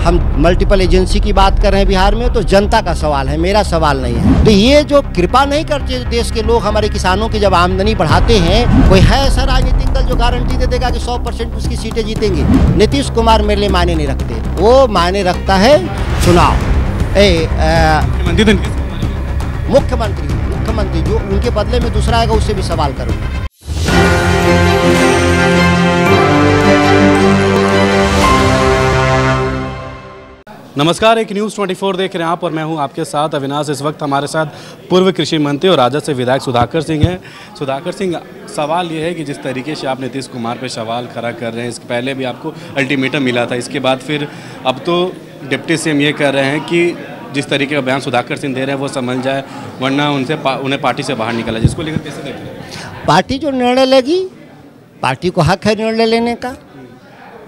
हम multiple agency की बात कर रहे हैं बिहार में, तो जनता का सवाल है, मेरा सवाल नहीं है। तो ये जो कृपा नहीं करते देश के लोग हमारे किसानों की जब आमदनी बढ़ाते हैं, कोई है ऐसा राजनीतिक दल जो गारंटी दे देगा कि 100% उसकी सीटें जीतेंगे? नीतीश कुमार मेरे लिए मायने नहीं रखते, वो मायने रखता है चुनाव। मुख्यमंत्री जो उनके बदले में दूसरा आएगा उससे भी सवाल करूँगा। नमस्कार, एक न्यूज़ 24 देख रहे हैं आप और मैं हूं आपके साथ अविनाश। इस वक्त हमारे साथ पूर्व कृषि मंत्री और राजद से विधायक सुधाकर सिंह हैं। सुधाकर सिंह, सवाल ये है कि जिस तरीके से आप नीतीश कुमार पे सवाल खड़ा कर रहे हैं, इसके पहले भी आपको अल्टीमेटम मिला था, इसके बाद फिर अब तो डिप्टी सीएम ये कह रहे हैं कि जिस तरीके का बयान सुधाकर सिंह दे रहे हैं वो समझ जाए, वरना उन्हें पार्टी से बाहर निकाला। जिसको लेकर कैसे देख रहे हैं? पार्टी जो निर्णय लेगी, पार्टी को हक है निर्णय लेने का,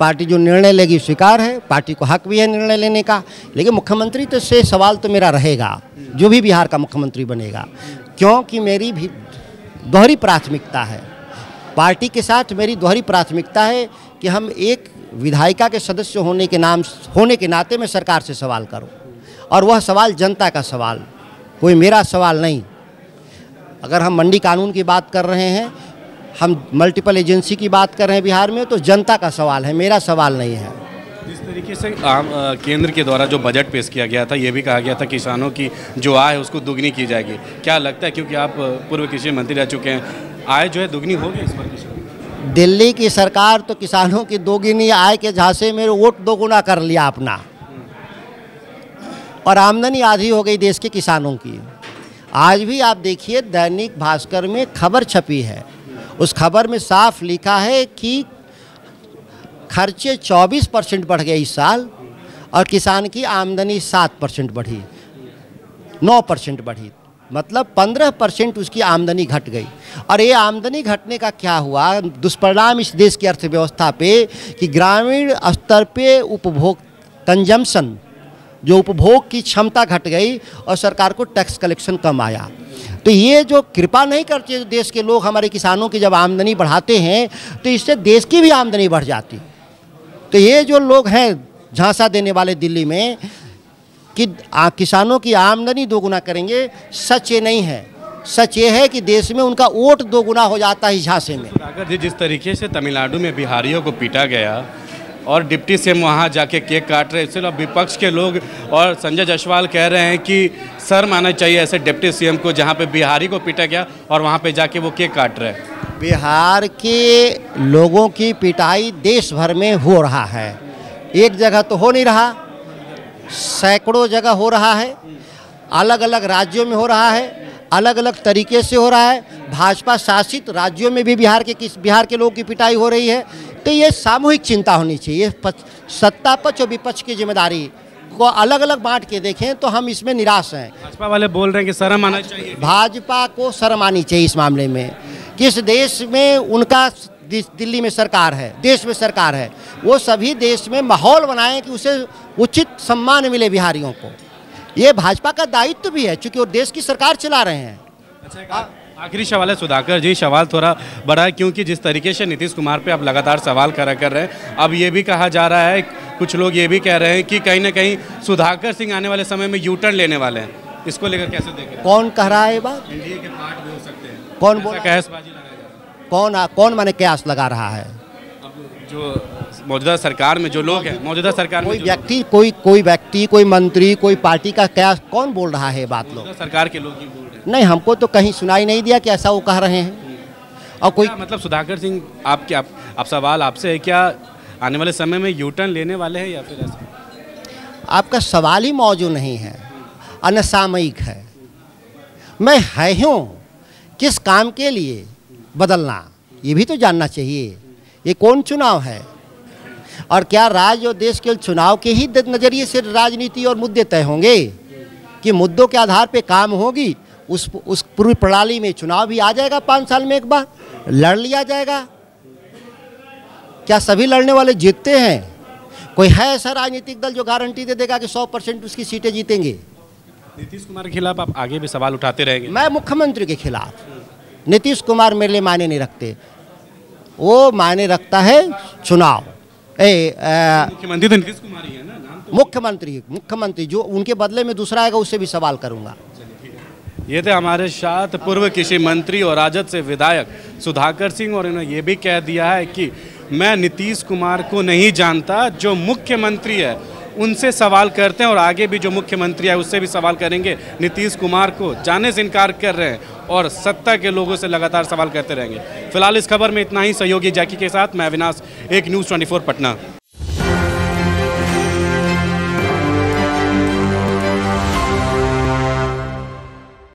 पार्टी जो निर्णय लेगी स्वीकार है, पार्टी को हक भी है निर्णय लेने का। लेकिन मुख्यमंत्री तो से सवाल तो मेरा रहेगा, जो भी बिहार का मुख्यमंत्री बनेगा, क्योंकि मेरी भी दोहरी प्राथमिकता है। पार्टी के साथ मेरी दोहरी प्राथमिकता है कि हम एक विधायिका के सदस्य होने के नाते मैं सरकार से सवाल करूं, और वह सवाल जनता का सवाल, कोई मेरा सवाल नहीं। अगर हम मंडी कानून की बात कर रहे हैं, हम मल्टीपल एजेंसी की बात कर रहे हैं बिहार में, तो जनता का सवाल है, मेरा सवाल नहीं है। जिस तरीके से केंद्र के द्वारा जो बजट पेश किया गया था, ये भी कहा गया था किसानों की जो आय है उसको दुगनी की जाएगी। क्या लगता है, क्योंकि आप पूर्व कृषि मंत्री रह चुके हैं, आय जो है दुगनी होगी इस बार? दिल्ली की सरकार तो किसानों की दोगुनी आय के झांसे में वोट दोगुना कर लिया अपना, और आमदनी आधी हो गई देश के किसानों की। आज भी आप देखिए, दैनिक भास्कर में खबर छपी है, उस खबर में साफ लिखा है कि खर्चे 24% बढ़ गए इस साल, और किसान की आमदनी 7% बढ़ी, 9% बढ़ी, मतलब 15% उसकी आमदनी घट गई। और ये आमदनी घटने का क्या हुआ दुष्परिणाम इस देश की अर्थव्यवस्था पे, कि ग्रामीण स्तर पे कंजम्पशन, जो उपभोग की क्षमता घट गई, और सरकार को टैक्स कलेक्शन कम आया। तो ये जो कृपा नहीं करते देश के लोग हमारे किसानों की जब आमदनी बढ़ाते हैं, तो इससे देश की भी आमदनी बढ़ जाती। तो ये जो लोग हैं झांसा देने वाले दिल्ली में कि किसानों की आमदनी दोगुना करेंगे, सच ये नहीं है। सच ये है कि देश में उनका वोट दोगुना हो जाता है झांसे में। अगर जिस तरीके से तमिलनाडु में बिहारियों को पीटा गया और डिप्टी सीएम वहाँ जाके केक काट रहे, इसलिए विपक्ष के लोग और संजय जायसवाल कह रहे हैं कि शर्म आना चाहिए ऐसे डिप्टी सीएम को, जहाँ पे बिहारी को पीटा गया और वहाँ पे जाके वो केक काट रहे हैं। बिहार के लोगों की पिटाई देश भर में हो रहा है, एक जगह तो हो नहीं रहा, सैकड़ों जगह हो रहा है, अलग अलग राज्यों में हो रहा है, अलग अलग तरीके से हो रहा है। भाजपा शासित राज्यों में भी बिहार के लोगों की पिटाई हो रही है। तो ये सामूहिक चिंता होनी चाहिए। सत्ता पक्ष और विपक्ष की जिम्मेदारी को अलग अलग बांट के देखें तो हम इसमें निराश हैं। भाजपा वाले बोल रहे हैं कि शर्म आना चाहिए। भाजपा को शर्म आनी चाहिए इस मामले में। किस देश में उनका दिल्ली में सरकार है, देश में सरकार है, वो सभी देश में माहौल बनाएं कि उसे उचित सम्मान मिले बिहारियों को। ये भाजपा का दायित्व भी है, चूँकि वो देश की सरकार चला रहे हैं। अच्छा, आखिरी सवाल है सुधाकर जी, सवाल थोड़ा बड़ा है क्योंकि जिस तरीके से नीतीश कुमार पे आप लगातार सवाल खड़ा कर रहे हैं, अब ये भी कहा जा रहा है, कुछ लोग ये भी कह रहे हैं कि कहीं ना कहीं सुधाकर सिंह आने वाले समय में यूटर्न लेने वाले हैं। इसको लेकर कैसे देख रहे हैं? कौन कह रहा है ये बात? एनडीए के पार्ट भी हो सकते हैं। कौन बोल? कयासबाजी लगाया जा रहा है। कौन माने कयास लगा रहा है? अब जो मौजूदा सरकार में जो लोग हैं, मौजूदा सरकार में कोई व्यक्ति, कोई मंत्री, कोई पार्टी का कयास कौन बोल रहा है? बात लोग सरकार के लोग ही बोल रहे हैं। नहीं, हमको तो कहीं सुनाई नहीं दिया कि ऐसा वो कह रहे हैं। और कोई मतलब सुधाकर सिंह आप सवाल आपसे है, क्या आने वाले समय में यूटर्न लेने वाले हैं या फिर ऐसा? आपका सवाल ही मौजूद नहीं है, अनसामयिक है। मैं है हूँ किस काम के लिए बदलना, ये भी तो जानना चाहिए। ये कौन चुनाव है, और क्या राज्य और देश के चुनाव के ही नज़रिए से राजनीति और मुद्दे तय होंगे कि मुद्दों के आधार पे काम होगी? उस पूरी प्रणाली में चुनाव भी आ जाएगा, 5 साल में एक बार लड़ लिया जाएगा। क्या सभी लड़ने वाले जीतते हैं? कोई है ऐसा राजनीतिक दल जो गारंटी दे देगा कि 100% उसकी सीटें जीतेंगे? नीतीश कुमार के खिलाफ आप आगे भी सवाल उठाते रहेंगे? मैं मुख्यमंत्री के खिलाफ। नीतीश कुमार मेरे लिए मायने नहीं रखते, वो मायने रखता है चुनाव। मुख्यमंत्री तो नीतीश कुमार ही है ना, नाम मुख्यमंत्री जो उनके बदले में दूसरा आएगा उससे भी सवाल करूंगा। ये थे हमारे साथ पूर्व कृषि मंत्री और राजद से विधायक सुधाकर सिंह, और इन्होंने ये भी कह दिया है कि मैं नीतीश कुमार को नहीं जानता, जो मुख्यमंत्री है उनसे सवाल करते हैं और आगे भी जो मुख्यमंत्री है उससे भी सवाल करेंगे। नीतीश कुमार को जानने से इनकार कर रहे हैं और सत्ता के लोगों से लगातार सवाल करते रहेंगे। फिलहाल इस खबर में इतना ही। सहयोगी जैकी के साथ मैं अविनाश, एक न्यूज़ 24 पटना।